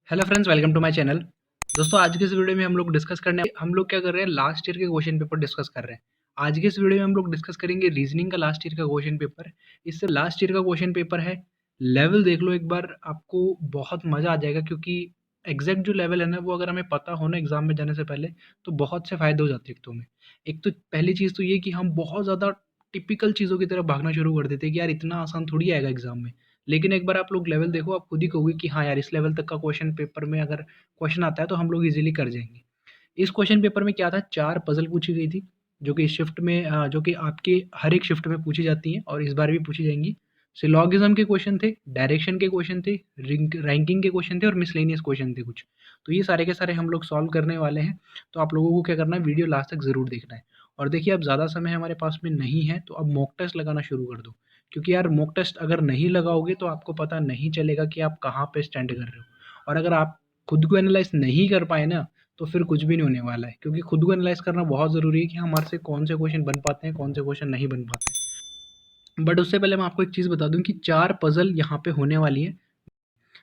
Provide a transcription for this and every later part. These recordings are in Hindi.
Hello friends, welcome to my channel. दोस्तों, आज के इस वीडियो में हम लोग क्या कर रहे हैं, लास्ट ईयर के क्वेश्चन पेपर डिस्कस कर रहे हैं। आज के इस वीडियो में हम लोग डिस्कस करेंगे रीजनिंग का लास्ट ईयर का क्वेश्चन पेपर। इससे लास्ट ईयर का क्वेश्चन पेपर है, लेवल देख लो एक बार, आपको बहुत मज़ा आ जाएगा। क्योंकि एग्जैक्ट जो लेवल है ना, वो अगर हमें पता हो ना एग्जाम में जाने से पहले, तो बहुत से फायदे हो जाते हैं। एक तो पहली चीज़ तो ये कि हम बहुत ज़्यादा टिपिकल चीज़ों की तरफ भागना शुरू कर देते हैं कि यार इतना आसान थोड़ी आएगा एग्जाम में। लेकिन एक बार आप लोग लेवल देखो, आप खुद ही कहोगे कि हाँ यार, इस लेवल तक का क्वेश्चन पेपर में अगर क्वेश्चन आता है तो हम लोग इजीली कर जाएंगे। इस क्वेश्चन पेपर में क्या था, 4 पजल पूछी गई थी, जो कि इस शिफ्ट में जो कि आपके हर एक शिफ्ट में पूछी जाती हैं और इस बार भी पूछी जाएंगी। सिलॉगिज्म के क्वेश्चन थे, डायरेक्शन के क्वेश्चन थे, रैंकिंग के क्वेश्चन थे और मिसलेनियस क्वेश्चन थे कुछ। तो ये सारे के सारे हम लोग सॉल्व करने वाले हैं। तो आप लोगों को क्या करना है, वीडियो लास्ट तक ज़रूर देखना है। और देखिए, अब ज़्यादा समय हमारे पास में नहीं है, तो अब मॉक टेस्ट लगाना शुरू कर दो। क्योंकि यार, मॉक टेस्ट अगर नहीं लगाओगे तो आपको पता नहीं चलेगा कि आप कहाँ पे स्टैंड कर रहे हो। और अगर आप खुद को एनालाइज नहीं कर पाए ना, तो फिर कुछ भी नहीं होने वाला है। क्योंकि खुद को एनालाइज करना बहुत ज़रूरी है कि हमारे से कौन से क्वेश्चन बन पाते हैं, कौन से क्वेश्चन नहीं बन पाते हैं। बट उससे पहले मैं आपको एक चीज़ बता दूं कि 4 पजल यहाँ पे होने वाली है।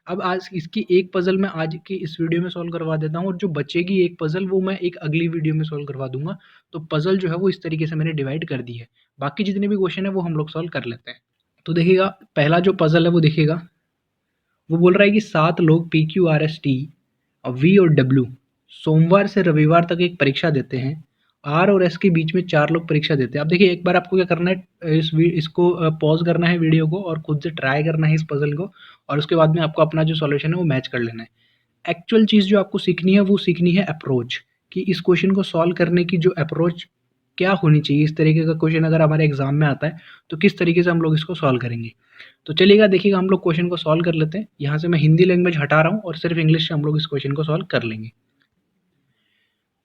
अब आज इसकी एक पजल मैं आज की इस वीडियो में सॉल्व करवा देता हूँ, और जो बचेगी एक पजल वो मैं एक अगली वीडियो में सॉल्व करवा दूंगा। तो पजल जो है वो इस तरीके से मैंने डिवाइड कर दी है। बाकी जितने भी क्वेश्चन है वो हम लोग सॉल्व कर लेते हैं। तो देखिएगा, पहला जो पजल है वो देखिएगा, वो बोल रहा है कि 7 लोग P Q R S T we और डब्ल्यू सोमवार से रविवार तक एक परीक्षा देते हैं। आर और एस के बीच में 4 लोग परीक्षा देते हैं। अब देखिए, एक बार आपको क्या करना है, इसको पॉज करना है वीडियो को और खुद से ट्राई करना है इस पजल को। और उसके बाद में आपको अपना जो सॉल्यूशन है वो मैच कर लेना है। एक्चुअल चीज़ जो आपको सीखनी है वो सीखनी है अप्रोच, कि इस क्वेश्चन को सॉल्व करने की जो अप्रोच क्या होनी चाहिए। इस तरीके का क्वेश्चन अगर हमारे एग्जाम में आता है तो किस तरीके से हम लोग इसको सॉल्व करेंगे। तो चलिएगा, देखिएगा, हम लोग क्वेश्चन को सॉल्व कर लेते हैं। यहाँ से मैं हिंदी लैंग्वेज हटा रहा हूँ और सिर्फ इंग्लिश से हम लोग इस क्वेश्चन को सॉल्व कर लेंगे।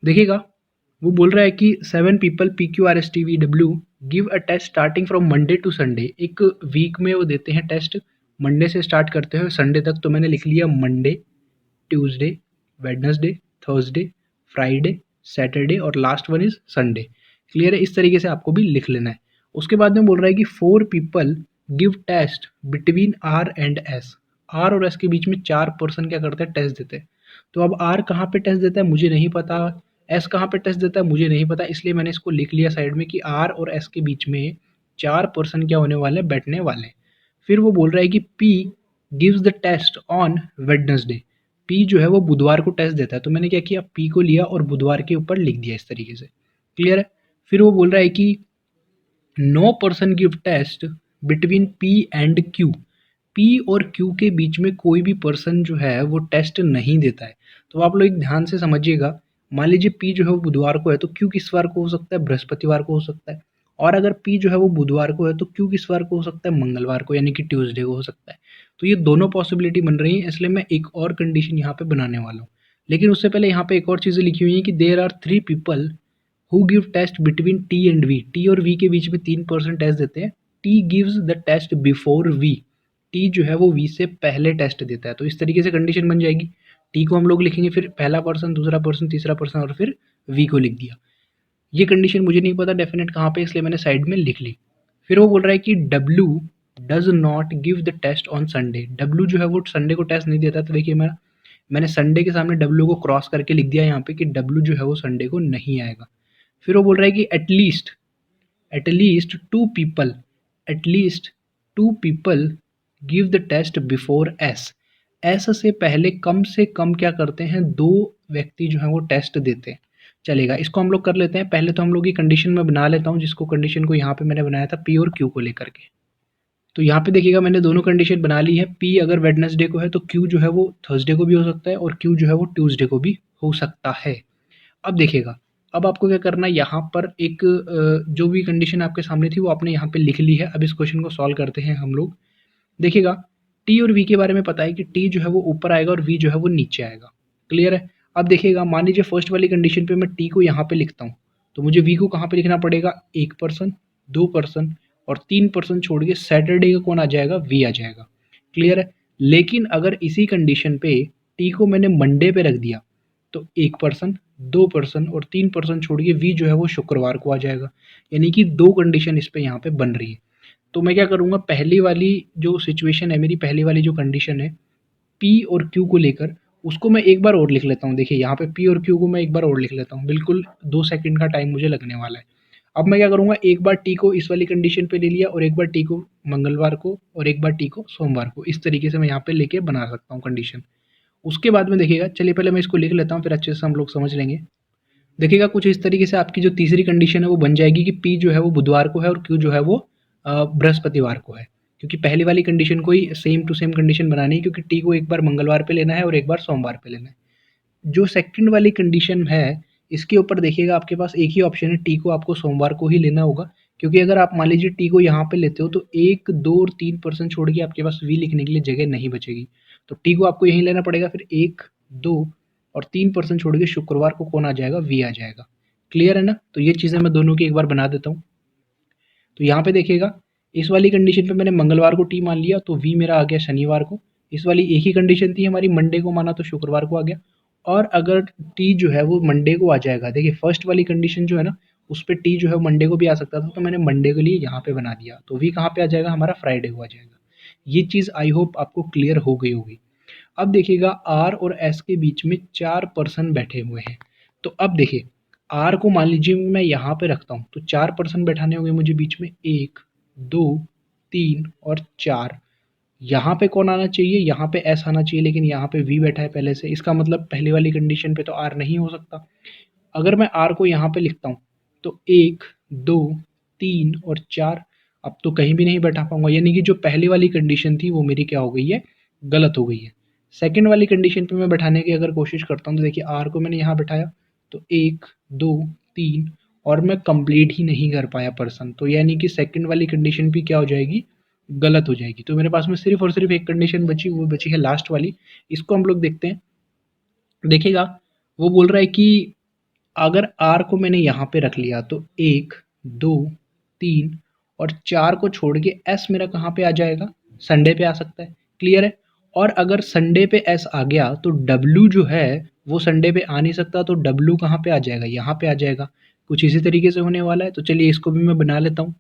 देखिएगा, वो बोल रहा है कि 7 people P Q R S T V W give a test starting from Monday to Sunday. एक वीक में वो देते हैं टेस्ट, मंडे से स्टार्ट करते हैं संडे तक। तो मैंने लिख लिया Monday, Tuesday, Wednesday, Thursday, Friday, Saturday और last one is Sunday. Clear है? इस तरीके से आपको भी लिख लेना है। उसके बाद में बोल रहा है कि 4 people give test between R and S. R और एस के बीच में 4 पर्सन क्या करते हैं, टेस्ट देते हैं। तो अब आर कहाँ पे टेस्ट देता है मुझे नहीं पता, एस कहाँ पे टेस्ट देता है मुझे नहीं पता, इसलिए मैंने इसको लिख लिया साइड में कि आर और एस के बीच में 4 पर्सन क्या होने वाले हैं, बैठने वाले हैं। फिर वो बोल रहा है कि P gives the test on Wednesday. P जो है वो बुधवार को टेस्ट देता है। तो मैंने क्या किया, पी को लिया और बुधवार के ऊपर लिख दिया इस तरीके से। क्लियर है? फिर वो बोल रहा है कि no person give test between P and Q. P और क्यू के बीच में कोई भी पर्सन जो है वो टेस्ट नहीं देता है। तो आप लोग एक ध्यान से समझिएगा, मान लीजिए पी जो है वो बुधवार को है, तो क्यू किस वार को हो सकता है, बृहस्पतिवार को हो सकता है। और अगर पी जो है वो बुधवार को है तो क्यू किस वार को हो सकता है, मंगलवार को, यानी कि ट्यूसडे को हो सकता है। तो ये दोनों पॉसिबिलिटी बन रही है, इसलिए मैं एक और कंडीशन यहाँ पे बनाने वाला हूँ। लेकिन उससे पहले यहाँ पे एक और चीज़ें लिखी हुई है कि there are 3 people who give test between T and V. T और वी के बीच में 3% टेस्ट देते हैं। T gives the test before V. T जो है वो वी से पहले टेस्ट देता है। तो इस तरीके से कंडीशन बन जाएगी। टी को हम लोग लिखेंगे, फिर पहला पर्सन, दूसरा पर्सन, तीसरा पर्सन और फिर वी को लिख दिया। ये कंडीशन मुझे नहीं पता डेफिनेट कहाँ पे, इसलिए मैंने साइड में लिख ली। फिर वो बोल रहा है कि W does not give the test on Sunday. W जो है वो संडे को टेस्ट नहीं देता। तो देखिए, मैंने संडे के सामने डब्ल्यू को क्रॉस करके लिख दिया यहाँ पे कि डब्ल्यू जो है वो संडे को नहीं आएगा। फिर वो बोल रहा है कि at least two people give the test before S. S से पहले कम से कम क्या करते हैं, 2 व्यक्ति जो है वो टेस्ट देते हैं। चलेगा, इसको हम लोग कर लेते हैं। पहले तो हम लोग की कंडीशन में बना लेता हूँ, जिसको कंडीशन को यहाँ पे मैंने बनाया था पी और क्यू को लेकर के। तो यहाँ पे देखिएगा, मैंने दोनों कंडीशन बना ली है। पी अगर वेडनेसडे को है तो क्यू जो है वो थर्सडे को भी हो सकता है, और क्यू जो है वो ट्यूसडे को भी हो सकता है। अब देखिएगा, अब आपको क्या करना है, यहाँ पर एक जो भी कंडीशन आपके सामने थी वो आपने यहाँ पे लिख ली है। अब इस क्वेश्चन को सॉल्व करते हैं हम लोग। देखिएगा, टी और वी के बारे में पता है कि टी जो है वो ऊपर आएगा और वी जो है वो नीचे आएगा। क्लियर है? अब देखिएगा, मान लीजिए फर्स्ट वाली कंडीशन पे मैं टी को यहाँ पे लिखता हूँ, तो मुझे वी को कहाँ पे लिखना पड़ेगा, 1 पर्सन, 2 पर्सन और 3 पर्सन छोड़ के सैटरडे का कौन आ जाएगा, वी आ जाएगा। क्लियर है? लेकिन अगर इसी कंडीशन पे टी को मैंने मंडे पे रख दिया, तो 1 पर्सन, 2 पर्सन और 3 पर्सन छोड़ के वी जो है वो शुक्रवार को आ जाएगा। यानी कि 2 कंडीशन इस पे यहाँ पे बन रही है। तो मैं क्या करूँगा, पहली वाली जो सिचुएशन है मेरी, पहली वाली जो कंडीशन है पी और क्यू को लेकर, उसको मैं एक बार और लिख लेता हूँ। देखिए यहाँ पे पी और क्यू को मैं एक बार और लिख लेता हूँ, बिल्कुल 2 सेकंड का टाइम मुझे लगने वाला है। अब मैं क्या करूँगा, एक बार टी को इस वाली कंडीशन पे ले लिया और एक बार टी को मंगलवार को और एक बार टी को सोमवार को, इस तरीके से मैं यहाँ पे लेके बना सकता हूँ कंडीशन। उसके बाद में देखिएगा, चलिए पहले मैं इसको लिख लेता हूँ, फिर अच्छे से हम लोग समझ लेंगे। देखिएगा कुछ इस तरीके से आपकी जो तीसरी कंडीशन है वो बन जाएगी कि पी जो है वो बुधवार को है और क्यू जो है वो बृहस्पतिवार को है। क्योंकि पहली वाली कंडीशन को ही सेम टू सेम कंडीशन बनानी है, क्योंकि टी को एक बार मंगलवार पे लेना है और एक बार सोमवार पे लेना है। जो सेकंड वाली कंडीशन है, इसके ऊपर देखिएगा आपके पास एक ही ऑप्शन है, टी को आपको सोमवार को ही लेना होगा। क्योंकि अगर आप मान लीजिए टी को यहाँ पे लेते हो तो 1, 2 और 3% छोड़ के आपके पास वी लिखने के लिए जगह नहीं बचेगी। तो टी को आपको यहीं लेना पड़ेगा, फिर 1, 2 और 3% छोड़ के शुक्रवार को कौन आ जाएगा, वी आ जाएगा। क्लियर है ना? तो ये चीज़ें मैं दोनों की एक बार बना देता हूँ। तो यहाँ पे देखिएगा, इस वाली कंडीशन पे मैंने मंगलवार को टी मान लिया तो वी मेरा आ गया शनिवार को। इस वाली एक ही कंडीशन थी हमारी, मंडे को माना तो शुक्रवार को आ गया। और अगर टी जो है वो मंडे को आ जाएगा, देखिए फर्स्ट वाली कंडीशन जो है ना, उस पे टी जो है मंडे को भी आ सकता था, तो मैंने मंडे के लिए यहाँ पे बना दिया, तो वी कहाँ पे आ जाएगा, हमारा फ्राइडे को आ जाएगा। ये चीज़ आई होप आपको क्लियर हो गई होगी। अब देखिएगा आर और एस के बीच में 4 पर्सन बैठे हुए हैं। तो अब देखिए, आर को मान लीजिए मैं यहाँ पे रखता हूँ, तो 4 पर्सन बैठाने होंगे मुझे बीच में, 1, 2, 3 और 4। यहाँ पे कौन आना चाहिए, यहाँ पे एस आना चाहिए, लेकिन यहाँ पे वी बैठा है पहले से, इसका मतलब पहले वाली कंडीशन पे तो आर नहीं हो सकता। अगर मैं आर को यहाँ पे लिखता हूँ तो 1, 2, 3 और 4, अब तो कहीं भी नहीं बैठा पाऊंगा, यानी कि जो पहली वाली कंडीशन थी वो मेरी क्या हो गई है, गलत हो गई है। सेकंड वाली कंडीशन पे मैं बैठाने की अगर कोशिश करता हूँ तो देखिए आर को मैंने यहाँ बैठाया तो 1, 2, 3 और मैं कंप्लीट ही नहीं कर पाया पर्सन, तो यानी कि सेकंड वाली कंडीशन भी क्या हो जाएगी, गलत हो जाएगी। तो मेरे पास में सिर्फ और सिर्फ एक कंडीशन बची, वो बची है लास्ट वाली। इसको हम लोग देखते हैं। देखिएगा, वो बोल रहा है कि अगर आर को मैंने यहाँ पे रख लिया तो 1, 2, 3 और 4 को छोड़ के एस मेरा कहाँ पे आ जाएगा, संडे पे आ सकता है। क्लियर है? और अगर संडे पे एस आ गया तो डब्ल्यू जो है वो संडे पे आ नहीं सकता, तो डब्ल्यू कहाँ पे आ जाएगा, यहाँ पे आ जाएगा। कुछ इसी तरीके से होने वाला है, तो चलिए इसको भी मैं बना लेता हूँ।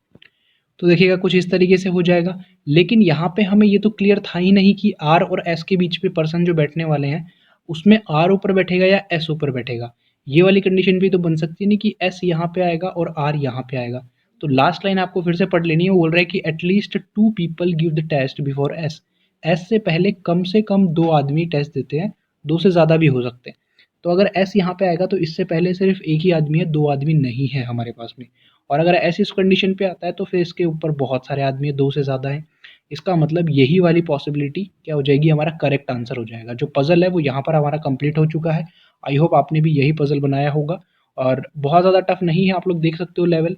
तो देखिएगा कुछ इस तरीके से हो जाएगा। लेकिन यहाँ पे हमें ये तो क्लियर था ही नहीं कि आर और एस के बीच में पर्सन जो बैठने वाले हैं उसमें आर ऊपर बैठेगा या एस ऊपर बैठेगा। ये वाली कंडीशन भी तो बन सकती है नहीं कि एस यहाँ पे आएगा और आर यहाँ पे आएगा। तो लास्ट लाइन आपको फिर से पढ़ लेनी है। वो बोल रहा है कि at least 2 people give the test before S. S से कम 2 आदमी टेस्ट देते हैं, 2 से ज़्यादा भी हो सकते हैं। तो अगर एस यहाँ पे आएगा तो इससे पहले सिर्फ एक ही आदमी है, 2 आदमी नहीं है हमारे पास में। और अगर ऐसे इस कंडीशन पे आता है तो फिर इसके ऊपर बहुत सारे आदमी है, 2 से ज़्यादा हैं। इसका मतलब यही वाली पॉसिबिलिटी क्या हो जाएगी, हमारा करेक्ट आंसर हो जाएगा। जो पज़ल है वो यहाँ पर हमारा कंप्लीट हो चुका है। आई होप आपने भी यही पज़ल बनाया होगा और बहुत ज़्यादा टफ नहीं है, आप लोग देख सकते हो लेवल।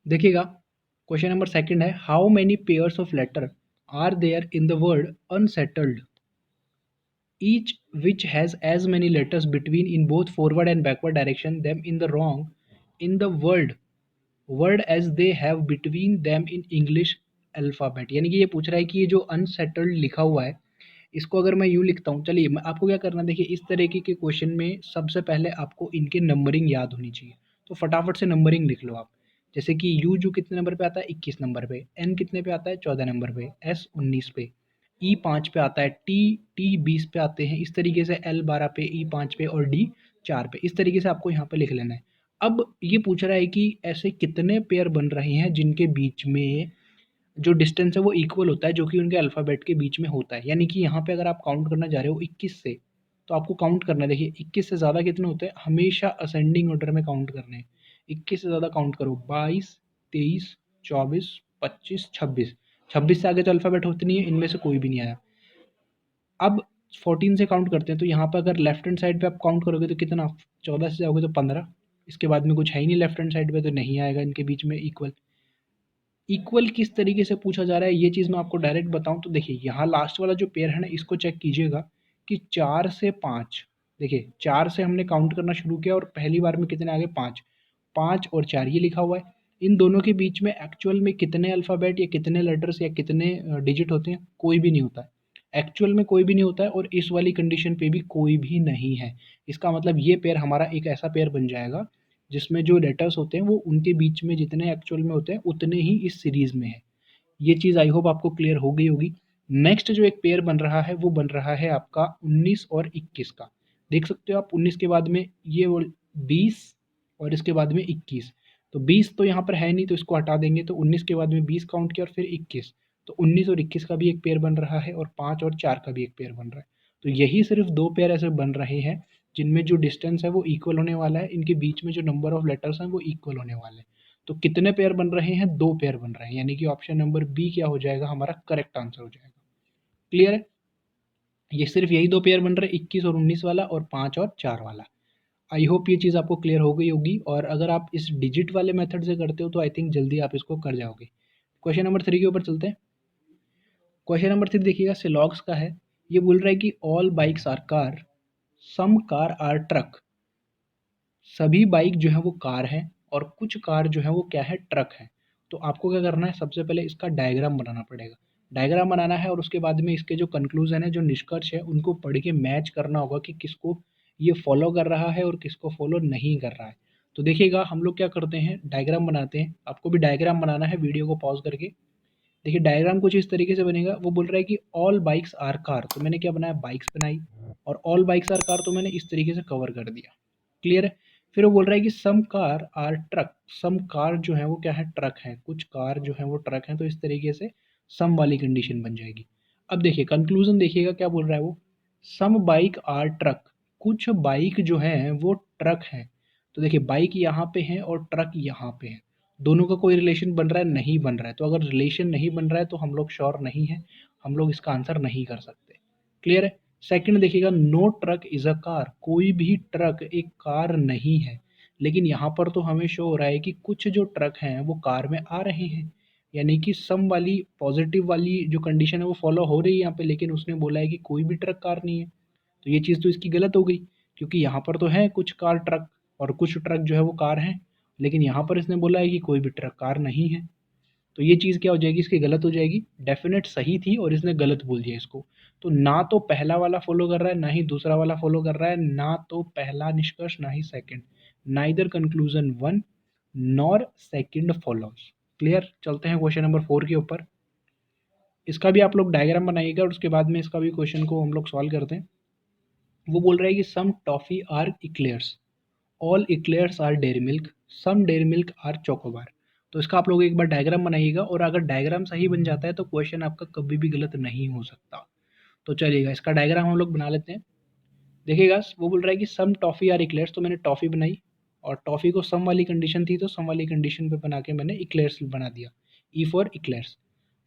देखिएगा, क्वेश्चन नंबर सेकंड है, how many pairs of letter are there in the word unsettled, each which has as many letters between in both forward and backward direction them in the wrong in the word as they have between them in English alphabet. यानी कि ये पूछ रहा है कि ये जो अनसेटल्ड लिखा हुआ है इसको अगर मैं यूँ लिखता हूँ, चलिए मैं आपको क्या करना है, देखिए इस तरीके के क्वेश्चन में सबसे पहले आपको इनके नंबरिंग याद होनी चाहिए। तो फटाफट से नंबरिंग लिख लो आप। जैसे कि यू जो कितने नंबर पे आता है, 21 नंबर पे, एन कितने पे आता है, 14 नंबर पे, एस 19 पे, ई 5 पे आता है, टी 20 पे आते हैं, इस तरीके से एल 12 पे, ई 5 पे और डी 4 पे। इस तरीके से आपको यहाँ पे लिख लेना है। अब ये पूछ रहा है कि ऐसे कितने पेयर बन रहे हैं जिनके बीच में जो डिस्टेंस है वो इक्वल होता है, जो कि उनके अल्फ़ाबेट के बीच में होता है। यानी कि यहाँ पे अगर आप काउंट करना चाह रहे हो 21 से, तो आपको काउंट करना है। देखिए 21 से ज़्यादा कितने होते हैं, हमेशा असेंडिंग ऑर्डर में काउंट करने हैं। 21 से ज़्यादा काउंट करो, 22, 23, 24, 25, 26। 26 से आगे तो अल्फ़ाबेट होते नहीं है, इनमें से कोई भी नहीं आया। अब 14 से काउंट करते हैं, तो यहाँ पर अगर लेफ्ट हैंड साइड पे आप काउंट करोगे तो कितना, 14 से जाओगे तो 15। इसके बाद में कुछ है ही नहीं लेफ्ट हैंड साइड पे, तो नहीं आएगा इनके बीच में इक्वल। इक्वल किस तरीके से पूछा जा रहा है ये चीज़ मैं आपको डायरेक्ट बताऊँ तो देखिए यहाँ लास्ट वाला जो पेयर है ना, इसको चेक कीजिएगा कि 4 से 5, देखिए 4 से हमने काउंट करना शुरू किया और पहली बार में कितने आ गए, 5। 5 और 4 ये लिखा हुआ है। इन दोनों के बीच में एक्चुअल में कितने अल्फ़ाबेट या कितने लेटर्स या कितने डिजिट होते हैं, कोई भी नहीं होता है। एक्चुअल में कोई भी नहीं होता है और इस वाली कंडीशन पे भी कोई भी नहीं है। इसका मतलब ये पेयर हमारा एक ऐसा पेयर बन जाएगा जिसमें जो लेटर्स होते हैं वो उनके बीच में जितने एक्चुअल में होते हैं उतने ही इस सीरीज़ में है। ये चीज़ आई होप आपको क्लियर हो गई होगी। नेक्स्ट जो एक पेयर बन रहा है वो बन रहा है आपका 19 और 21 का। देख सकते हो आप 19 के बाद में ये 20 और इसके बाद में 21। तो 20 तो यहाँ पर है नहीं तो इसको हटा देंगे, तो 19 के बाद में 20 काउंट किया और फिर 21। तो 19 और 21 का भी एक पेयर बन रहा है और 5 और 4 का भी एक पेयर बन रहा है। तो यही सिर्फ दो पेयर ऐसे बन रहे हैं जिनमें जो डिस्टेंस है वो इक्वल होने वाला है, इनके बीच में जो नंबर ऑफ लेटर्स हैं वो इक्वल होने वाले हैं। तो कितने पेयर बन रहे हैं? दो पेयर बन रहे हैं, यानी कि ऑप्शन नंबर बी क्या हो जाएगा? हमारा करेक्ट आंसर हो जाएगा। क्लियर है? ये सिर्फ यही दो पेयर बन रहे हैं, 21 और 19 वाला और 5 और 4 वाला। आई होप ये चीज़ आपको क्लियर हो गई होगी, और अगर आप इस डिजिट वाले मेथड से करते हो तो आई थिंक जल्दी आप इसको कर जाओगे। क्वेश्चन नंबर 3 के ऊपर चलते हैं। क्वेश्चन नंबर 3 देखिएगा, सिलॉग्स का है। ये बोल रहा है कि all bikes are car, some car are truck. सभी बाइक जो है वो कार है और कुछ कार जो है वो क्या है? ट्रक है। तो आपको क्या करना है? सबसे पहले इसका डायग्राम बनाना पड़ेगा। डायग्राम बनाना है और उसके बाद में इसके जो कंक्लूजन है, जो निष्कर्ष है, उनको पढ़ के मैच करना होगा कि किसको ये फॉलो कर रहा है और किसको फॉलो नहीं कर रहा है। तो देखिएगा हम लोग क्या करते हैं, डायग्राम बनाते हैं। आपको भी डायग्राम बनाना है, वीडियो को पॉज करके देखिए। डायग्राम कुछ इस तरीके से बनेगा। वो बोल रहा है कि ऑल बाइक्स आर कार, तो मैंने क्या बनाया? बाइक्स बनाई। और ऑल बाइक्स आर कार तो मैंने इस तरीके से कवर कर दिया। क्लियर है? फिर वो बोल रहा है कि some car are truck. Some car जो है वो क्या है? ट्रक है। कुछ कार जो है वो ट्रक है। तो इस तरीके से सम वाली कंडीशन बन जाएगी। अब देखिए कंक्लूजन देखिएगा क्या बोल रहा है वो। सम बाइक आर ट्रक, कुछ बाइक जो है वो ट्रक है। तो देखिए बाइक यहाँ पे है और ट्रक यहाँ पे है। दोनों का कोई रिलेशन बन रहा है? नहीं बन रहा है। तो अगर रिलेशन नहीं बन रहा है तो हम लोग श्योर नहीं है, हम लोग इसका आंसर नहीं कर सकते। क्लियर है? सेकंड देखिएगा, no truck is a car. कोई भी ट्रक एक कार नहीं है। लेकिन यहाँ पर तो हमें शो हो रहा है कि कुछ जो ट्रक हैं वो कार में आ रहे हैं, यानी कि सम वाली पॉजिटिव वाली जो कंडीशन है वो फॉलो हो रही है यहाँ पे। लेकिन उसने बोला है कि कोई भी ट्रक कार नहीं है, तो ये चीज़ तो इसकी गलत हो गई, क्योंकि यहाँ पर तो है कुछ कार ट्रक और कुछ ट्रक जो है वो कार हैं। लेकिन यहाँ पर इसने बोला है कि कोई भी ट्रक कार नहीं है। तो ये चीज़ क्या हो जाएगी? इसकी गलत हो जाएगी। डेफिनेट सही थी और इसने गलत बोल दिया इसको। तो ना तो पहला वाला फॉलो कर रहा है, ना ही दूसरा वाला फॉलो कर रहा है, ना तो पहला निष्कर्ष ना ही second. Neither conclusion one nor second follows. Clear? चलते हैं क्वेश्चन नंबर 4 के ऊपर। इसका भी आप लोग डायग्राम बनाइएगा और उसके बाद में इसका भी क्वेश्चन को हम लोग सॉल्व करते हैं। वो बोल रहा है कि some toffee are eclairs, all eclairs are Dairy Milk, some Dairy Milk are Chocobar. तो इसका आप लोग एक बार डायग्राम बनाइएगा, और अगर डायग्राम सही बन जाता है तो क्वेश्चन आपका कभी भी गलत नहीं हो सकता। तो चलिएगा इसका डायग्राम हम लोग बना लेते हैं। देखिएगा वो बोल रहा है कि सम टॉफ़ी आर इक्लेयर्स, तो मैंने टॉफ़ी बनाई और टॉफ़ी को सम वाली कंडीशन थी तो सम वाली कंडीशन पे बना के मैंने इक्लेयर्स बना दिया, ई फॉर इक्लेयर्स।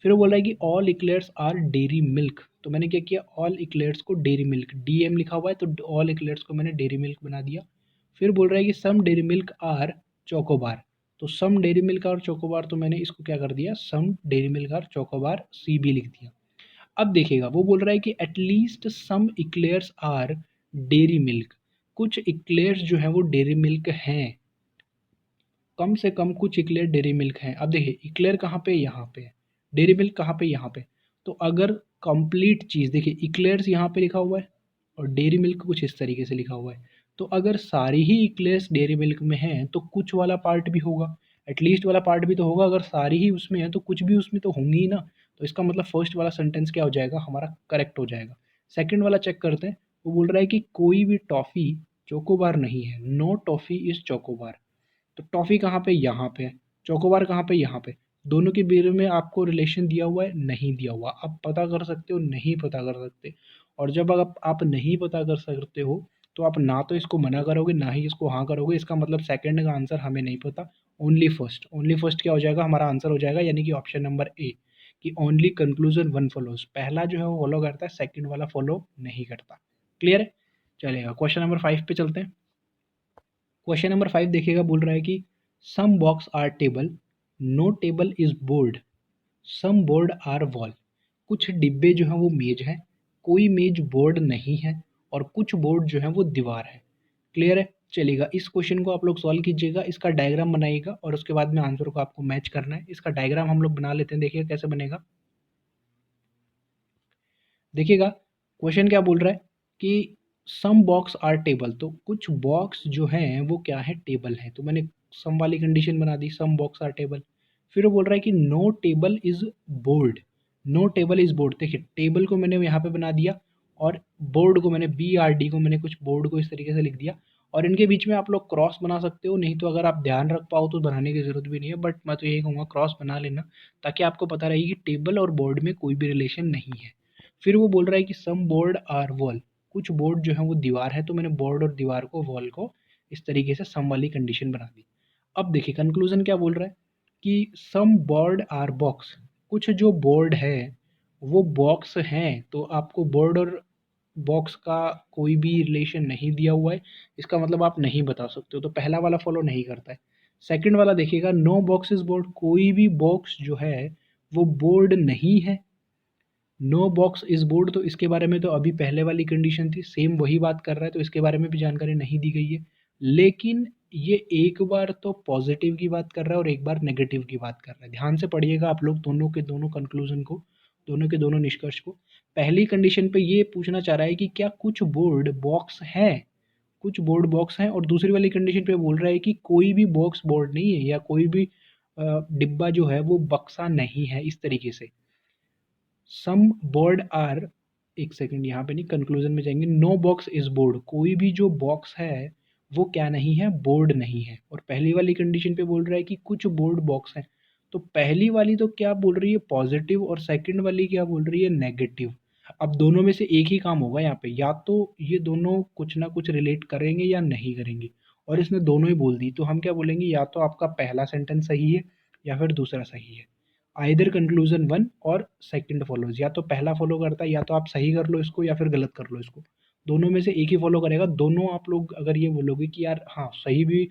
फिर वो बोल रहा है कि all eclairs are Dairy Milk, तो मैंने क्या किया? ऑल इक्लेयर्स को डेयरी मिल्क, डी एम लिखा हुआ है तो ऑल इक्लेयर्स को मैंने डेयरी मिल्क बना दिया। फिर बोल रहा है कि some Dairy Milk are Chocobar, तो सम डेयरी मिल्क और चोकोबार, तो मैंने इसको क्या कर दिया? सम डेयरी मिल्क और चोकोबार सी बी लिख दिया। अब देखिएगा वो बोल रहा है कि at least some eclairs are Dairy Milk, कुछ इक्लेयर्स जो है वो डेयरी मिल्क हैं, कम से कम कुछ इक्लेयर डेयरी मिल्क हैं। अब देखिए इक्लेयर कहाँ पे? यहाँ पे। डेयरी मिल्क कहाँ पे? यहाँ पे। तो अगर कंप्लीट चीज़ देखिए, इक्लेयर्स यहाँ पे लिखा हुआ है और डेयरी मिल्क कुछ इस तरीके से लिखा हुआ है। तो अगर सारी ही इक्लेयर्स डेयरी मिल्क में हैं तो कुछ वाला पार्ट भी होगा, एटलीस्ट वाला पार्ट भी तो होगा। अगर सारी ही उसमें है तो कुछ भी उसमें तो होंगी ही ना। तो इसका मतलब फर्स्ट वाला सेंटेंस क्या हो जाएगा? हमारा करेक्ट हो जाएगा। सेकंड वाला चेक करते हैं। वो बोल रहा है कि कोई भी टॉफ़ी चोकोबार नहीं है, नो टॉफ़ी इज़ चोकोबार। तो टॉफ़ी कहाँ पे? यहाँ पे है। चोकोबार कहाँ पे? यहाँ पे। दोनों के बीच में आपको रिलेशन दिया हुआ है? नहीं दिया हुआ। आप पता कर सकते हो? नहीं पता कर सकते। और जब आप नहीं पता कर सकते हो तो आप ना तो इसको मना करोगे ना ही इसको हाँ करोगे। इसका मतलब सेकंड का आंसर हमें नहीं पता, ओनली फर्स्ट। ओनली फर्स्ट क्या हो जाएगा? हमारा आंसर हो जाएगा, यानी कि ऑप्शन नंबर ए, कि ओनली कंक्लूजन वन फॉलोज। पहला जो है वो फॉलो करता है, सेकंड वाला फॉलो नहीं करता। क्लियर है? चलेगा क्वेश्चन नंबर 5 पे चलते हैं। क्वेश्चन नंबर 5 देखिएगा, बोल रहा है कि some box are table, no table is board, some board are wall. कुछ डिब्बे जो हैं वो मेज हैं, कोई मेज बोर्ड नहीं है, और कुछ बोर्ड जो है वो दीवार है। क्लियर है? चलेगा इस क्वेश्चन को आप लोग सॉल्व कीजिएगा, इसका डायग्राम बनाइएगा और उसके बाद में आंसर को आपको मैच करना है। इसका डायग्राम हम लोग बना लेते हैं, देखिए कैसे बनेगा। देखिएगा क्वेश्चन क्या बोल रहा है कि सम बॉक्स आर टेबल, तो कुछ बॉक्स जो हैं वो क्या है? टेबल है। तो मैंने सम वाली कंडीशन बना दी, सम बॉक्स आर टेबल। फिर वो बोल रहा है कि no table is board, no table is board. देखिए टेबल को मैंने यहाँ पे बना दिया और बोर्ड को मैंने BRD को मैंने कुछ बोर्ड को इस तरीके से लिख दिया, और इनके बीच में आप लोग क्रॉस बना सकते हो, नहीं तो अगर आप ध्यान रख पाओ तो बनाने की ज़रूरत भी नहीं है, बट मैं तो यही कहूँगा क्रॉस बना लेना, ताकि आपको पता रहे कि टेबल और बोर्ड में कोई भी रिलेशन नहीं है। फिर वो बोल रहा है कि सम बोर्ड आर वॉल, कुछ बोर्ड जो है वो दीवार है, तो मैंने बोर्ड और दीवार को वॉल को इस तरीके से सम वाली कंडीशन बना दी। अब देखिए कंक्लूजन क्या बोल रहा है कि सम बोर्ड आर बॉक्स, कुछ जो बोर्ड है वो बॉक्स हैं, तो आपको बोर्ड और बॉक्स का कोई भी रिलेशन नहीं दिया हुआ है, इसका मतलब आप नहीं बता सकते हो, तो पहला वाला फॉलो नहीं करता है। सेकंड वाला देखिएगा, नो बॉक्स इज बोर्ड, कोई भी बॉक्स जो है वो बोर्ड नहीं है। नो बॉक्स इज बोर्ड, तो इसके बारे में तो अभी पहले वाली कंडीशन थी, सेम वही बात कर रहा है, तो इसके बारे में भी जानकारी नहीं दी गई है। लेकिन ये एक बार तो पॉजिटिव की बात कर रहा है और एक बार नेगेटिव की बात कर रहा है। ध्यान से पढ़िएगा आप लोग दोनों के दोनों कंक्लूजन को, दोनों के दोनों निष्कर्ष को। पहली कंडीशन पे ये पूछना चाह रहा है कि क्या कुछ बोर्ड बॉक्स है, कुछ बोर्ड बॉक्स हैं, और दूसरी वाली कंडीशन पे बोल रहा है कि कोई भी बॉक्स बोर्ड नहीं है, या कोई भी डिब्बा जो है वो बक्सा नहीं है, इस तरीके से। सम बोर्ड आर, एक सेकंड यहाँ पे नहीं, कंक्लूजन में जाएंगे, नो बॉक्स इज बोर्ड, कोई भी जो बॉक्स है वो क्या नहीं है, बोर्ड नहीं है। और पहली वाली कंडीशन पे बोल रहा है कि कुछ बोर्ड बॉक्स हैं, तो पहली वाली तो क्या बोल रही है पॉजिटिव, और सेकंड वाली क्या बोल रही है नेगेटिव। अब दोनों में से एक ही काम होगा यहाँ पे, या तो ये दोनों कुछ ना कुछ रिलेट करेंगे या नहीं करेंगे, और इसने दोनों ही बोल दी, तो हम क्या बोलेंगे, या तो आपका पहला सेंटेंस सही है या फिर दूसरा सही है। आइदर कंक्लूजन वन और सेकंड फॉलोज, या तो पहला फॉलो करता है, या तो आप सही कर लो इसको या फिर गलत कर लो इसको, दोनों में से एक ही फॉलो करेगा। दोनों आप लोग अगर ये बोलोगे कि यार हाँ सही भी,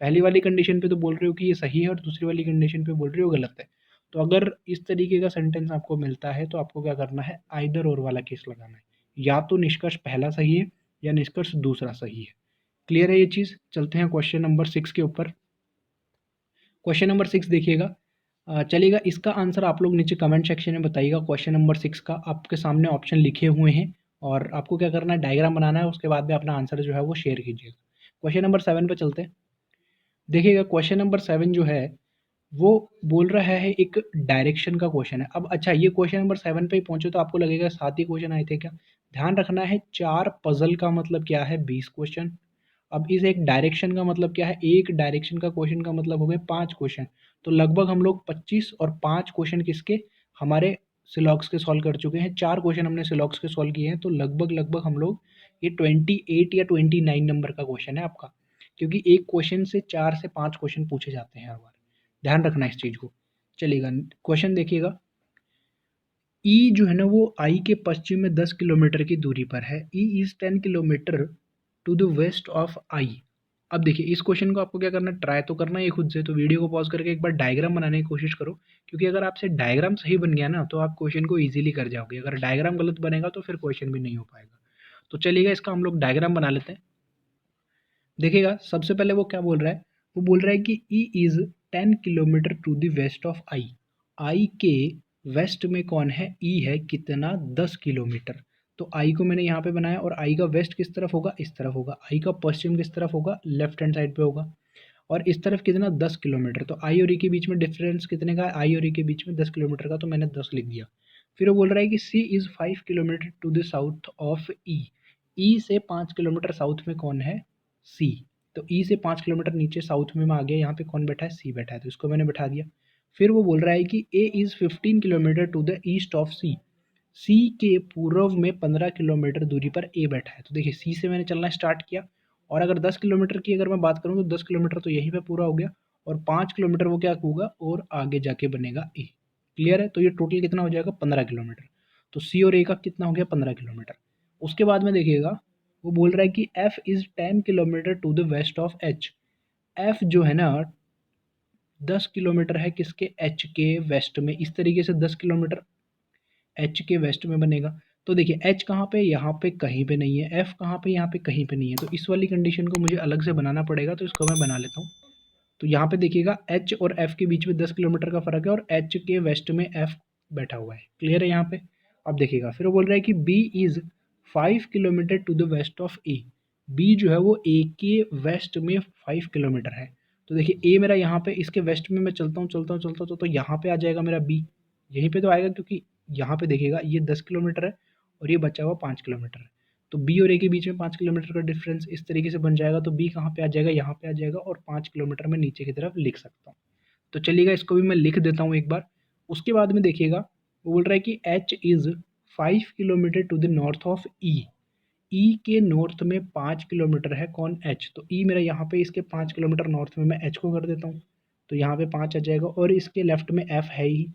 पहली वाली कंडीशन पे तो बोल रहे हो कि ये सही है और दूसरी वाली कंडीशन पे बोल रहे हो गलत है, तो अगर इस तरीके का सेंटेंस आपको मिलता है तो आपको क्या करना है, आइदर और वाला केस लगाना है, या तो निष्कर्ष पहला सही है या निष्कर्ष दूसरा सही है। क्लियर है ये चीज़? चलते हैं क्वेश्चन नंबर 6 के ऊपर। क्वेश्चन नंबर 6 देखिएगा, चलिएगा इसका आंसर आप लोग नीचे कमेंट सेक्शन में बताइएगा। क्वेश्चन नंबर 6 का आपके सामने ऑप्शन लिखे हुए हैं, और आपको क्या करना है, डायग्राम बनाना है, उसके बाद में अपना आंसर जो है वो शेयर कीजिएगा। क्वेश्चन नंबर 7 पे चलते हैं। देखिएगा क्वेश्चन नंबर 7 जो है वो बोल रहा है, एक डायरेक्शन का क्वेश्चन है। अब अच्छा, ये क्वेश्चन नंबर 7 पे ही पहुंचे तो आपको लगेगा 7 ही क्वेश्चन आए थे क्या? ध्यान रखना है, 4 पजल का मतलब क्या है, 20 क्वेश्चन। अब इस एक डायरेक्शन का मतलब क्या है, एक डायरेक्शन का क्वेश्चन का मतलब हो गए 5 क्वेश्चन। तो लगभग हम लोग 25 और 5 क्वेश्चन किसके, हमारे सिलॉक्स के सॉल्व कर चुके हैं। 4 क्वेश्चन हमने सिलॉक्स के सॉल्व किए हैं, तो लगभग लगभग हम लोग ये 28 या 29 नंबर का क्वेश्चन है आपका, क्योंकि एक क्वेश्चन से 4 से 5 क्वेश्चन पूछे जाते हैं हर बार। ध्यान रखना इस चीज़ को। चलिएगा क्वेश्चन देखिएगा, ई जो है ना वो आई के पश्चिम में 10 किलोमीटर की दूरी पर है। E is 10 kilometre to the west of I. अब देखिए इस क्वेश्चन को आपको क्या करना है, ट्राई तो करना ही है खुद से, तो वीडियो को पॉज करके एक बार डायग्राम बनाने की कोशिश करो, क्योंकि अगर आपसे डायग्राम सही बन गया ना तो आप क्वेश्चन को ईजिली कर जाओगे, अगर डायग्राम गलत बनेगा तो फिर क्वेश्चन भी नहीं हो पाएगा। तो चलिएगा इसका हम लोग डायग्राम बना लेते हैं। देखिएगा सबसे पहले वो क्या बोल रहा है, वो बोल रहा है कि E is 10 kilometre to the west of I. I के वेस्ट में कौन है, ई है, कितना, 10 किलोमीटर। तो आई को मैंने यहाँ पे बनाया, और आई का वेस्ट किस तरफ होगा, इस तरफ होगा। आई का पश्चिम किस तरफ होगा, लेफ्ट हैंड साइड पे होगा। और इस तरफ कितना, 10 किलोमीटर। तो आई और ई के बीच में डिफरेंस कितने का है, आई और ई के बीच में 10 किलोमीटर का, तो मैंने 10 लिख दिया। फिर वो बोल रहा है कि C is 5 kilometre to the south of E. E से 5 किलोमीटर साउथ में कौन है, सी। तो ई से 5 किलोमीटर नीचे साउथ में आ गया, यहाँ पे कौन बैठा है, सी बैठा है, तो इसको मैंने बैठा दिया। फिर वो बोल रहा है कि A is 15 kilometre to the east of C. C के पूर्व में 15 किलोमीटर दूरी पर ए बैठा है। तो देखिए सी से मैंने चलना स्टार्ट किया, और अगर 10 किलोमीटर की अगर मैं बात करूँ तो 10 किलोमीटर तो यहीं पे पूरा हो गया, और 5 किलोमीटर वो क्या होगा, और आगे जाके बनेगा ए। क्लियर है? तो ये टोटल कितना हो जाएगा, 15 किलोमीटर। तो सी और ए का कितना हो गया, 15 किलोमीटर। उसके बाद में देखिएगा वो बोल रहा है कि F is 10 kilometre to the west of H. F जो है ना 10 किलोमीटर है किसके, एच के वेस्ट में। इस तरीके से 10 किलोमीटर एच के वेस्ट में बनेगा। तो देखिए एच कहाँ पे, यहाँ पे कहीं पे नहीं है, एफ कहाँ पे, यहाँ पे कहीं पे नहीं है, तो इस वाली कंडीशन को मुझे अलग से बनाना पड़ेगा, तो इसको मैं बना लेता हूँ। तो यहाँ पे देखिएगा एच और एफ के बीच में 10 किलोमीटर का फर्क है, और एच के वेस्ट में एफ बैठा हुआ है। क्लियर है यहाँ पे? अब देखिएगा फिर वो बोल रहा है कि B is 5 kilometre to the west of A. B जो है वो ए के वेस्ट में 5 किलोमीटर है। तो देखिए ए मेरा यहाँ पे, इसके वेस्ट में मैं चलता हूँ चलता हूँ चलता हूँ, तो यहाँ पे आ जाएगा मेरा बी, यहीं पे तो आएगा, क्योंकि यहाँ पे देखिएगा ये 10 किलोमीटर है और ये बचा हुआ 5 किलोमीटर है। तो बी और ए के बीच में 5 किलोमीटर का डिफरेंस इस तरीके से बन जाएगा, तो बी कहाँ पे आ जाएगा, यहाँ पे आ जाएगा और 5 किलोमीटर मैं नीचे की तरफ लिख सकता हूँ। तो चलिएगा इसको भी मैं लिख देता हूँ एक बार। उसके बाद में देखिएगा वो बोल रहा है कि H is 5 kilometre to the north of E. E के नॉर्थ में 5 किलोमीटर है कौन, एच। तो ई मेरा यहाँ पे इसके 5 किलोमीटर नॉर्थ में मैं एच को कर देता हूँ, तो यहाँ पे 5 आ जाएगा और इसके लेफ्ट में एफ है ही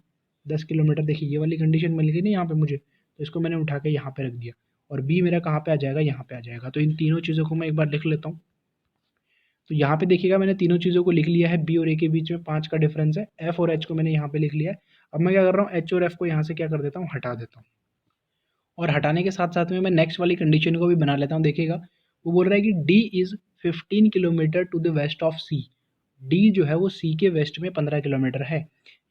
10 किलोमीटर। देखिए ये वाली कंडीशन मिल गई ना यहाँ पे मुझे, तो इसको मैंने उठा के यहाँ पे रख दिया और बी मेरा कहाँ पे आ जाएगा, यहाँ पे आ जाएगा। तो इन तीनों चीज़ों को मैं एक बार लिख लेता हूँ। तो यहाँ पे देखिएगा मैंने तीनों चीज़ों को लिख लिया है, बी और ए के बीच में 5 का डिफरेंस है, एफ और एच को मैंने यहाँ पे लिख लिया है। अब मैं क्या कर रहा हूँ, एच और एफ को यहाँ से क्या कर देता हूँ, हटा देता हूँ। और हटाने के साथ साथ में मैं नेक्स्ट वाली कंडीशन को भी बना लेता हूँ। देखिएगा वो बोल रहा है कि D is 15 kilometre to the west of C. D जो है वो सी के वेस्ट में 15 किलोमीटर है,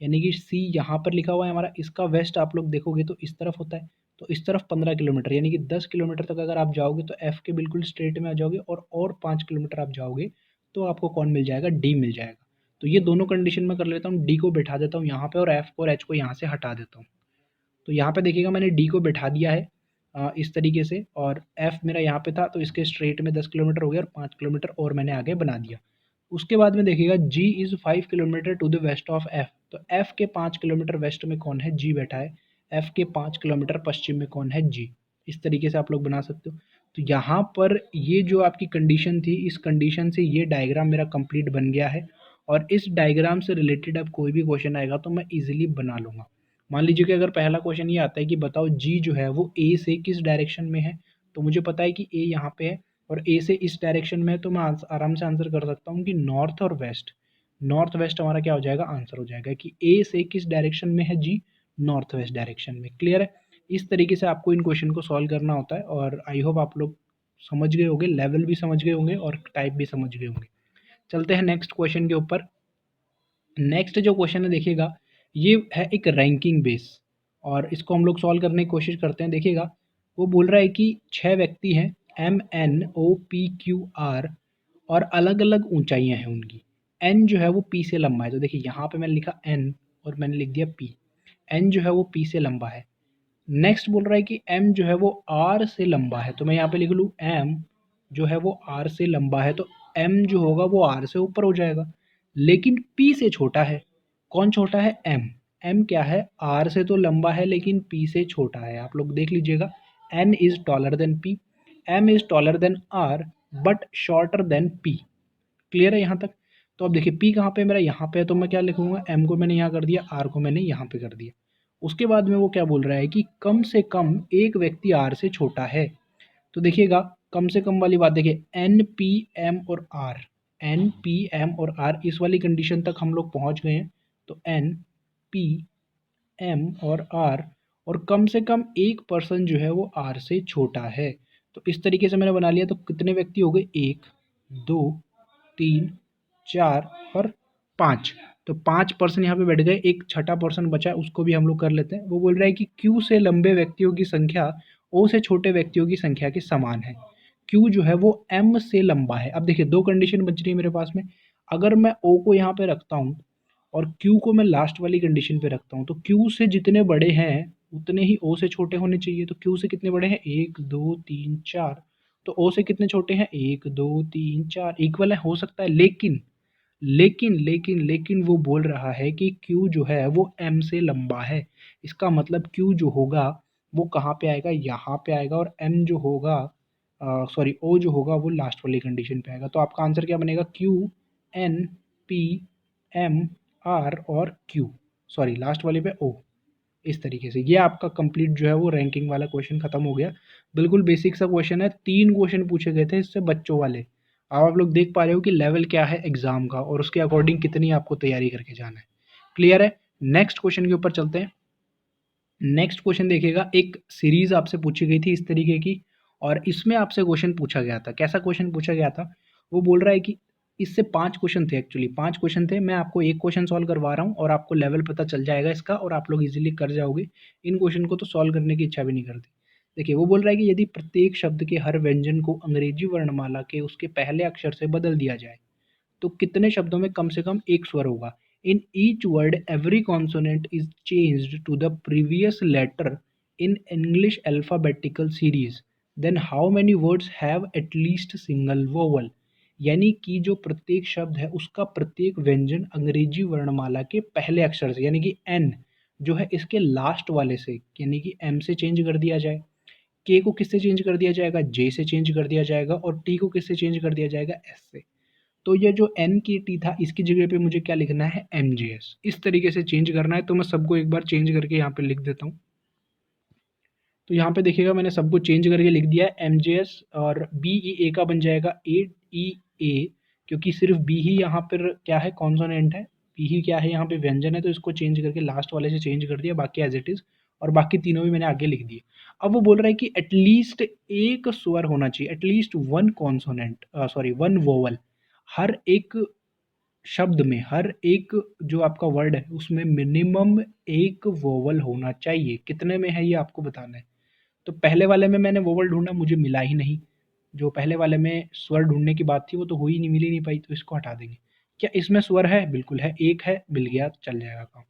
यानी कि सी यहाँ पर लिखा हुआ है हमारा, इसका वेस्ट आप लोग देखोगे तो इस तरफ होता है, तो इस तरफ 15 किलोमीटर यानी कि 10 किलोमीटर तक अगर आप जाओगे तो एफ के बिल्कुल स्ट्रेट में आ जाओगे, और 5 किलोमीटर आप जाओगे तो आपको कौन मिल जाएगा, डी मिल जाएगा। तो ये दोनों कंडीशन में कर लेता हूँ, डी को बैठा देता हूँ यहाँ पे और एफ और एच को यहाँ से हटा देता हूँ। तो यहाँ पे देखिएगा मैंने डी को बैठा दिया है इस तरीके से, और एफ मेरा यहाँ पे था तो इसके स्ट्रेट में 10 किलोमीटर हो गया और 5 किलोमीटर और मैंने आगे बना दिया। उसके बाद में देखिएगा G is 5 kilometre to the west of F. तो एफ के 5 किलोमीटर वेस्ट में कौन है, जी बैठा है। एफ के 5 किलोमीटर पश्चिम में कौन है, जी। इस तरीके से आप लोग बना सकते हो। तो यहाँ पर ये जो आपकी कंडीशन थी, इस कंडीशन से ये डायग्राम मेरा कंप्लीट बन गया है, और इस डायग्राम से रिलेटेड अब कोई भी क्वेश्चन आएगा तो मैं ईजिली बना लूँगा। मान लीजिए कि अगर पहला क्वेश्चन ये आता है कि बताओ जी जो है वो ए से किस डायरेक्शन में है, तो मुझे पता है कि ए यहाँ पे है और ए से इस डायरेक्शन में है, तो मैं आराम से आंसर कर सकता हूँ कि नॉर्थ और वेस्ट। नॉर्थ वेस्ट हमारा क्या हो जाएगा, आंसर हो जाएगा कि ए से किस डायरेक्शन में है, जी नॉर्थ वेस्ट डायरेक्शन में। क्लियर है। इस तरीके से आपको इन क्वेश्चन को सॉल्व करना होता है, और आई होप आप लोग समझ गए होंगे, लेवल भी समझ गए होंगे और टाइप भी समझ गए होंगे। चलते हैं नेक्स्ट क्वेश्चन के ऊपर। नेक्स्ट जो क्वेश्चन है देखिएगा, ये है एक रैंकिंग बेस, और इसको हम लोग सॉल्व करने की कोशिश करते हैं। देखिएगा वो बोल रहा है कि 6 व्यक्ति हैं, M N O P Q R, और अलग अलग ऊंचाइयां हैं उनकी। एन जो है वो पी से लंबा है, तो देखिए यहाँ पे मैंने लिखा एन और मैंने लिख दिया पी। एन जो है वो पी से लंबा है। नेक्स्ट बोल रहा है कि एम जो है वो आर से लंबा है, तो मैं यहाँ पे लिख लूँ एम जो है वो आर से लंबा है, तो एम जो होगा वो आर से ऊपर हो जाएगा। लेकिन पी से छोटा है, कौन छोटा है, एम। एम क्या है, आर से तो लंबा है लेकिन पी से छोटा है। आप लोग देख लीजिएगा, N is taller than P, M is taller than R but shorter than P. Clear है यहाँ तक। तो अब देखिए पी कहाँ पे है मेरा, यहाँ पे है, तो मैं क्या लिखूंगा, एम को मैंने यहाँ कर दिया, आर को मैंने यहाँ पे कर दिया। उसके बाद में वो क्या बोल रहा है कि कम से कम एक व्यक्ति आर से छोटा है। तो देखिएगा कम से कम वाली बात देखिए, एन पी एम और आर, एन पी एम और आर, इस वाली कंडीशन तक हम लोग पहुंच गए हैं। तो एन पी एम और आर, और कम से कम एक पर्सन जो है वो आर से छोटा है। तो इस तरीके से मैंने बना लिया। तो कितने व्यक्ति हो गए, 1 2 3 4 और 5। तो 5 पर्सन यहाँ पे बैठ गए, एक छठा पर्सन बचा है, उसको भी हम लोग कर लेते हैं। वो बोल रहा है कि क्यू से लंबे व्यक्तियों की संख्या ओ से छोटे व्यक्तियों की संख्या के समान है। क्यू जो है वो एम से लंबा है। अब देखिए दो कंडीशन बच रही है मेरे पास में। अगर मैं ओ को यहाँ पे रखता हूँ और क्यू को मैं लास्ट वाली कंडीशन पे रखता हूँ, तो क्यू से जितने बड़े हैं उतने ही ओ से छोटे होने चाहिए। तो क्यू से कितने बड़े हैं, 1 2 3 4, तो ओ से कितने छोटे हैं, 1 2 3 4, इक्वल है, हो सकता है। लेकिन वो बोल रहा है कि Q जो है वो M से लंबा है। इसका मतलब Q जो होगा वो कहाँ पे आएगा, यहाँ पे आएगा, और M जो होगा सॉरी O जो होगा वो लास्ट वाली कंडीशन पे आएगा। तो आपका आंसर क्या बनेगा, Q N P M R और Q, सॉरी लास्ट वाले पे O। इस तरीके से ये आपका कंप्लीट जो है वो रैंकिंग वाला क्वेश्चन खत्म हो गया। बिल्कुल बेसिक सा क्वेश्चन है, 3 क्वेश्चन पूछे गए थे इससे बच्चों वाले। अब आप लोग देख पा रहे हो कि लेवल क्या है एग्जाम का, और उसके अकॉर्डिंग कितनी आपको तैयारी करके जाना है। क्लियर है। नेक्स्ट क्वेश्चन के ऊपर चलते हैं। नेक्स्ट क्वेश्चन देखिएगा, एक सीरीज आपसे पूछी गई थी इस तरीके की, और इसमें आपसे क्वेश्चन पूछा गया था। कैसा क्वेश्चन पूछा गया था, वो बोल रहा है कि इससे 5 क्वेश्चन थे, एक्चुअली 5 क्वेश्चन थे। मैं आपको एक क्वेश्चन सॉल्व करवा रहा हूँ और आपको लेवल पता चल जाएगा इसका, और आप लोग इजीली कर जाओगे। इन क्वेश्चन को तो सॉल्व करने की इच्छा भी नहीं करती। देखिए वो बोल रहा है कि यदि प्रत्येक शब्द के हर व्यंजन को अंग्रेजी वर्णमाला के उसके पहले अक्षर से बदल दिया जाए तो कितने शब्दों में कम से कम एक स्वर होगा। In each word, every consonant is changed to the previous letter in English alphabetical series. Then how many words have at least single vowel? यानी कि जो प्रत्येक शब्द है उसका प्रत्येक व्यंजन अंग्रेजी वर्णमाला के पहले अक्षर से यानी कि एन जो है इसके लास्ट वाले से यानी कि एम से चेंज कर दिया जाए, के को किससे चेंज कर दिया जाएगा, जे से चेंज कर दिया जाएगा और टी को किससे चेंज कर दिया जाएगा, एस से। तो ये जो एन की टी था इसकी जगह पे मुझे क्या लिखना है, एम जे एस। इस तरीके से चेंज करना है। तो मैं सबको एक बार चेंज करके यहाँ पे लिख देता हूँ। तो यहाँ पे देखिएगा मैंने सबको चेंज करके लिख दिया है एम जे एस और बी ई ए का बन जाएगा ए ई ए, क्योंकि सिर्फ बी ही यहाँ पर क्या है, कॉन्सोनेंट है, बी ही क्या है यहाँ पे व्यंजन है, तो इसको चेंज करके लास्ट वाले से चेंज कर दिया, बाकी एज इट इज और बाकी तीनों भी मैंने आगे लिख दिए। अब वो बोल रहा है कि एटलीस्ट एक स्वर होना चाहिए, at least one consonant, sorry one vowel, हर एक शब्द में, हर एक जो आपका वर्ड है उसमें मिनिमम एक वोवल होना चाहिए। कितने में है ये आपको बताना है। तो पहले वाले में मैंने वोवल ढूंढा, मुझे मिला ही नहीं। जो पहले वाले में स्वर ढूंढने की बात थी वो तो हुई नहीं, मिल ही नहीं पाई, तो इसको हटा देंगे। क्या इसमें स्वर है, बिल्कुल है, एक है, मिल गया, चल जाएगा काम।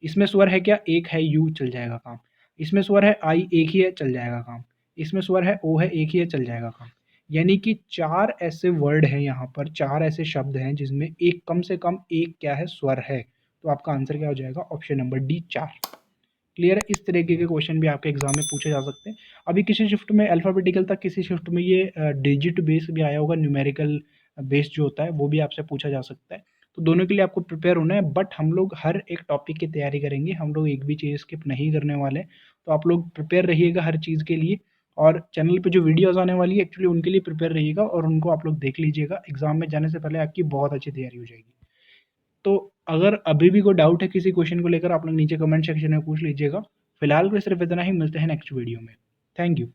इसमें स्वर है क्या, एक है, यू, चल जाएगा काम। इसमें स्वर है आई, एक ही है, चल जाएगा काम। इसमें स्वर है ओ है, एक ही है, चल जाएगा काम। यानी कि चार ऐसे वर्ड हैं यहाँ पर, चार ऐसे शब्द हैं जिसमें एक कम से कम एक क्या है, स्वर है। तो आपका आंसर क्या हो जाएगा, ऑप्शन नंबर डी, चार। क्लियर है। इस तरीके के क्वेश्चन भी आपके एग्जाम में पूछे जा सकते हैं। अभी किसी शिफ्ट में अल्फाबेटिकल था, किसी शिफ्ट में ये डिजिट बेस भी आया होगा, न्यूमेरिकल बेस जो होता है वो भी आपसे पूछा जा सकता है। तो दोनों के लिए आपको प्रिपेयर होना है, बट हम लोग हर एक टॉपिक की तैयारी करेंगे, हम लोग एक भी चीज़ स्किप नहीं करने वाले। तो आप लोग प्रिपेयर रहिएगा हर चीज़ के लिए, और चैनल पे जो वीडियोस आने वाली है एक्चुअली उनके लिए प्रिपेयर रहिएगा और उनको आप लोग देख लीजिएगा। एग्जाम में जाने से पहले आपकी बहुत अच्छी तैयारी हो जाएगी। तो अगर अभी भी कोई डाउट है किसी क्वेश्चन को लेकर, आप लोग नीचे कमेंट सेक्शन में पूछ लीजिएगा। फिलहाल के लिए सिर्फ इतना ही, मिलते हैं नेक्स्ट वीडियो में। Thank you.